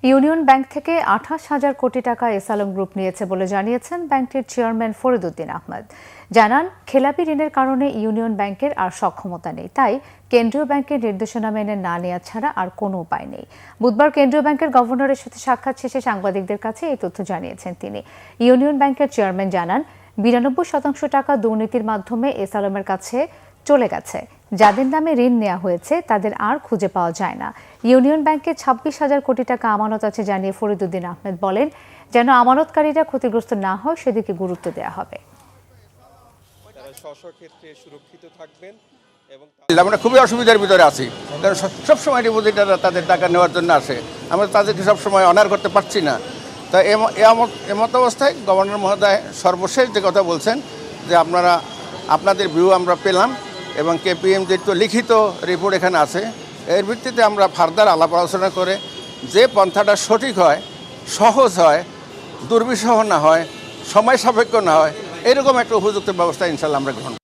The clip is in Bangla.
ইউনিয়ন ব্যাংক থেকে ২৮,০০০ কোটি টাকা এসালম গ্রুপ নিয়েছে বলে জানিয়েছেন ব্যাংকটির চেয়ারম্যান ফরিদউদ্দিন আহমেদ। জানান, খেলাপি ঋণের কারণে ইউনিয়ন ব্যাংকের আর সক্ষমতা নেই, তাই কেন্দ্রীয় ব্যাংকের নির্দেশনা মেনে না নেওয়া ছাড়া আর কোনো উপায় নেই। বুধবার কেন্দ্রীয় ব্যাংকের গভর্নরের সাথে সাক্ষাৎ শেষে সাংবাদিকদের কাছে এই তথ্য জানিয়েছেন তিনি। ইউনিয়ন ব্যাংকের চেয়ারম্যান জানান, ৯২% টাকা দুর্নীতির মাধ্যমে এসালমের কাছে চলে গেছে। যাদের নামে ঋণ নেওয়া হয়েছে তাদের আর খুঁজে পাওয়া যায় না। ইউনিয়ন ব্যাংকে ২৬,০০০ কোটি টাকা আমানত আছে জানিয়ে ফরিদউদ্দিন আহমেদ বলেন, যেন আমানতকারীরা ক্ষতিগ্রস্ত না হয় সেদিকে গুরুত্ব দেওয়া হবে। আমরা খুবই অসুবিধার ভিতরে আছি, কারণ সবসময় ডিপোজিটাররা তাদের টাকা নেওয়ার জন্য আসে। আমরা তাদেরকে সবসময় অনার করতে পারছি না। তা এমত অবস্থায় গভর্নর মহোদয় সর্বশেষ যে কথা বলছেন যে আপনাদের ভিউ আমরা পেলাম এবং কেপিএমজি তো লিখিত রিপোর্ট এখানে আছে, এর ভিত্তিতে আমরা ফার্দার আলাপ আলোচনা করে যে পন্থাটা সঠিক হয়, সহজ হয়, দুর্বিষহ না হয়, সময় সাপেক্ষ না হয়, এরকম একটা উপযুক্ত ব্যবস্থা ইনশাল্লাহ আমরা গ্রহণ করব।